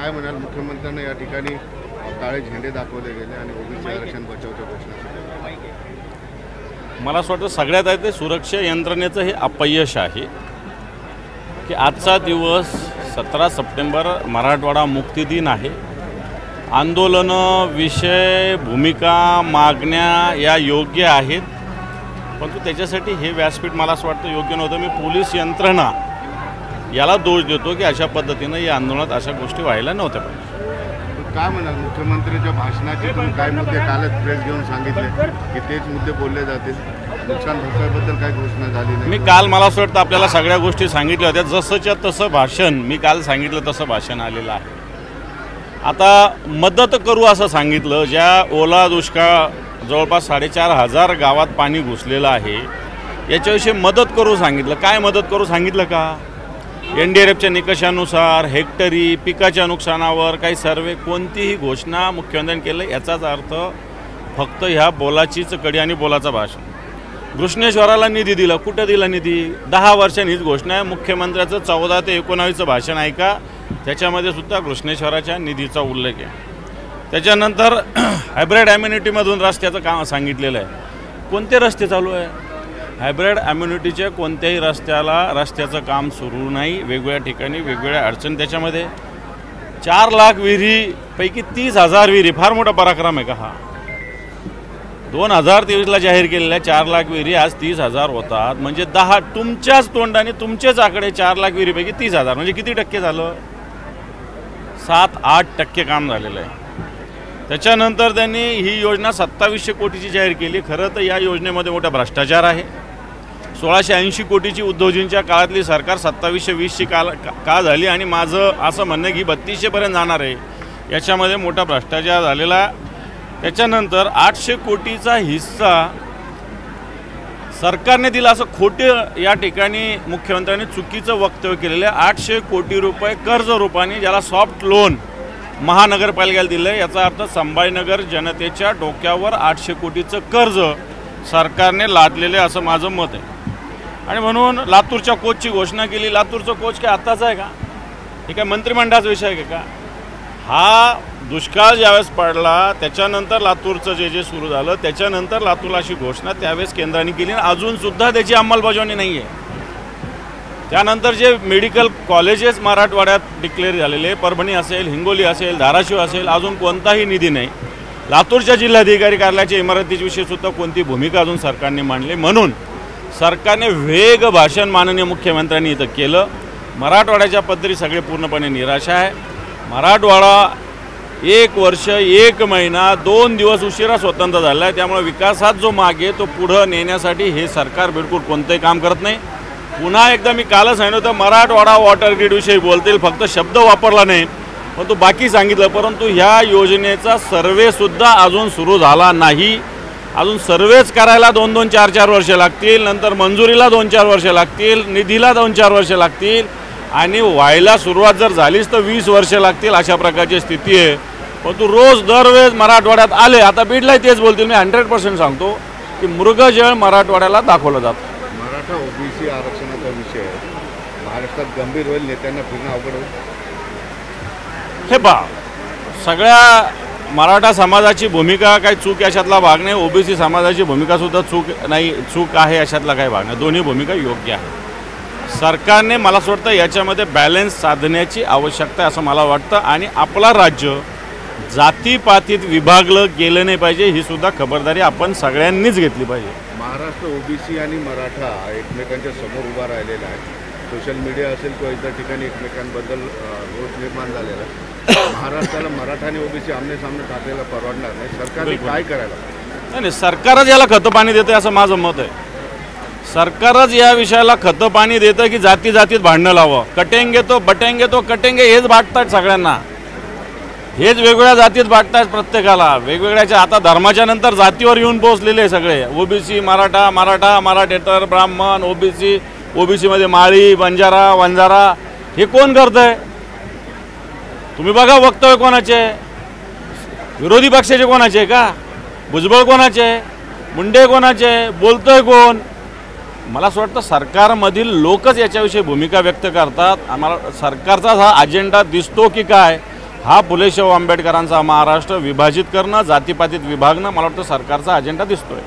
काय म्हणाल, मुख्यमंत्र्यांना या ठिकाणी काळे झेंडे दाखवले गेले आणि ओबीसी आरक्षण बचावच्या घोषणा केल्या? मला असं वाटतं सगळ्यात आहे ते सुरक्षा यंत्रणेचं हे अपयश आहे की आजचा दिवस 17 सप्टेंबर मराठवाडा मुक्ती दिन आहे. आंदोलनं, विषय, भूमिका, मागण्या या योग्य आहेत, परंतु त्याच्यासाठी हे व्यासपीठ मला असं वाटतं योग्य नव्हतं. मी पोलीस यंत्रणा याला दोष देतो की अशा पद्धतीनं या आंदोलनात अशा गोष्टी व्हायला नव्हत्या पाहिजे. काय म्हणाल, मुख्यमंत्र्यांच्या भाषणाचे तुम्ही काय मुद्दे कालच प्रेस घेऊन सांगितले की तेच मुद्दे बोलले जातील, नुकसान भरपाईबद्दल काही घोषणा झाली नाही? मी काल मला असं वाटतं आपल्याला सगळ्या गोष्टी सांगितल्या होत्या. जसंच्या तसं भाषण मी काल सांगितलं तसं भाषण आलेलं आहे. आता मदत करू असं सांगितलं. ज्या ओला दुष्काळ जवळपास 4,500 गावात पाणी घुसलेलं आहे याच्याविषयी मदत करू सांगितलं. काय मदत करू सांगितलं का? NDRFच्या निकषानुसार हेक्टरी पिकाच्या नुकसानावर काही सर्वे कोणतीही घोषणा मुख्यमंत्र्यांनी केलं याचाच अर्थ फक्त ह्या बोलाचीच कडी आणि बोलाचं भाषण. घृष्णेश्वराला निधी दिला. कुठं दिला निधी? 10 वर्षांनीच घोषणा आहे. मुख्यमंत्र्याचं 14 ते 19 भाषण ऐका, त्याच्यामध्ये सुद्धा घृष्णेश्वराच्या निधीचा उल्लेख आहे. त्याच्यानंतर हायब्रिड ॲम्युनिटीमधून रस्त्याचं काम सांगितलेलं आहे. कोणते रस्ते चालू आहे? हायब्रिड ॲम्युनिटीच्या कोणत्याही रस्त्याचं काम सुरू नाही. वेगवेगळ्या ठिकाणी वेगवेगळ्या अडचणी त्याच्यामध्ये. 4 लाख विहिरीपैकी 30,000 विहिरी, फार मोठा पराक्रम आहे का हा? 2023ला जाहीर केलेल्या 4 लाख विहिरी आज 30,000 होतात. म्हणजे 10 तुमच्याच तोंडाने तुमचेच आकडे 4 लाख विहिरीपैकी 30,000 म्हणजे किती टक्के झालं? 7-8% काम झालेलं आहे. त्याच्यानंतर त्यांनी ही योजना 2700 कोटीची जाहीर केली. खरं तर या योजनेमध्ये मोठा भ्रष्टाचार आहे. 1680 कोटीची उद्धवजींच्या काळातली सरकार 2720ची का झाली आणि माझं असं म्हणणं की 3200पर्यंत जाणार आहे. याच्यामध्ये मोठा भ्रष्टाचार झालेला. त्याच्यानंतर 800 कोटीचा हिस्सा सरकारने दिला असं खोटे या ठिकाणी मुख्यमंत्र्यांनी चुकीचं वक्तव्य केलेलं आहे. 800 कोटी रुपये कर्ज रूपाने ज्याला सॉफ्ट लोन महानगरपालिकेला दिलं आहे. याचा अर्थ संभाजीनगर जनतेच्या डोक्यावर 800 कोटीचं कर्ज सरकारने लादलेले असं माझं मत आहे. आणि म्हणून लातूरच्या कोचची घोषणा केली. लातूरचं कोच काय आत्ताच आहे का? हे काय मंत्रिमंडळाचा विषय आहे का? हा दुष्काळ ज्यावेळेस पडला त्याच्यानंतर लातूरचं जे सुरू झालं त्याच्यानंतर लातूरला अशी घोषणा त्यावेळेस केंद्राने केली आणि अजूनसुद्धा त्याची अंमलबजावणी नाही आहे. त्यानंतर जे मेडिकल कॉलेजेस मराठवाड्यात डिक्लेअर झालेले, परभणी असेल, हिंगोली असेल, धाराशिव असेल, अजून कोणताही निधी नाही. लातूरच्या जिल्हाधिकारी कार्यालयाच्या इमारतीविषयी सुद्धा कोणती भूमिका अजून सरकारने मांडली. म्हणून सरकारने वेग भाषण माननीय मुख्यमंत्र्यांनी इथं केलं. मराठवाड्याच्या पद्धती सगळे पूर्णपणे निराशा आहे. मराठवाडा 1 वर्ष 1 महिना 2 दिवस उशिरा स्वतंत्र झाला आहे. त्यामुळे विकासात जो मागे तो पुढं नेण्यासाठी हे सरकार बिलकुल कोणतंही काम करत नाही. पुन्हा एकदा मी कालच सांगितलं होतं मराठवाडा वॉटर ग्रीडविषयी बोलतील, फक्त शब्द वापरला नाही पण तो बाकी सांगितलं. परंतु ह्या योजनेचा सर्वेसुद्धा अजून सुरू झाला नाही. अजून सर्वेच करायला 2-2, 4-4 वर्ष लागतील. नंतर मंजुरीला 2-4 वर्ष लागतील, निधीला 2-4 वर्ष लागतील आणि व्हायला सुरुवात जर झालीच तर 20 वर्ष लागतील. अशा प्रकारची स्थिती आहे. परंतु रोज दरवेळेस मराठवाड्यात आले, आता बीडला तेच बोलतील. मी 100% सांगतो की मृगजळ मराठवाड्याला दाखवलं जातं. मराठा ओबीसी आरक्षणाचा विषय महाराष्ट्रात गंभीर होईल, नेत्यांना फिरणं अवघड होईल. हे सगळ्या मराठा समाजाची भूमिका काही चूक याच्यातला भाग नाही. ओबीसी समाजाची भूमिकासुद्धा चूक आहे अशातला काही भाग नाही. दोन्ही भूमिका योग्य आहे. सरकारने मला असं वाटतं याच्यामध्ये बॅलन्स साधण्याची आवश्यकता आहे असं मला वाटतं. आणि आपला राज्य जातीपातीत विभागलं गेलं नाही पाहिजे, ही सुद्धा खबरदारी आपण सगळ्यांनीच घेतली पाहिजे. महाराष्ट्र ओबीसी आणि मराठा एकमेकांच्या समोर उभा राहिलेला आहे. सोशल मीडिया असेल किंवा इतर ठिकाणी एकमेकांबद्दल रोष निर्माण झालेला आहे. महाराष्ट्राला मराठा आणि ओबीसी आमने सामने टाकलेला परवडणार नाही. सरकारने काय करायला पाहिजे? नाही, सरकारच याला खतं पाणी देतं असं माझं मत आहे. सरकारच या विषयाला खतं पाणी देतं की जाती जातीत भांडणं लावं. कटेंगे तो बटेंगे तो कटेंगे हेच वाटतात सगळ्यांना. हेच वेगवेगळ्या जातीत वाटतात प्रत्येकाला वेगवेगळ्याच्या. आता धर्माच्या नंतर जातीवर येऊन पोहोचलेले सगळे. ओबीसी मराठा, मराठेतर, ब्राह्मण, ओबीसीमध्ये माळी, बंजारा, वंजारा, हे कोण करतंय? तुम्ही बघा वक्तव्य कोणाचे? विरोधी पक्षाचे कोणाचे का? भुजबळ कोणाचे? मुंडे कोणाचे? बोलतोय कोण? मला असं वाटतं सरकारमधील लोकच याच्याविषयी भूमिका व्यक्त करतात. आम्हाला सरकारचा हा अजेंडा दिसतो की काय हा फुले शाहू आंबेडकरांचा महाराष्ट्र विभाजित करणं, जातीपातीत विभागणं मला वाटतं सरकारचा अजेंडा दिसतोय.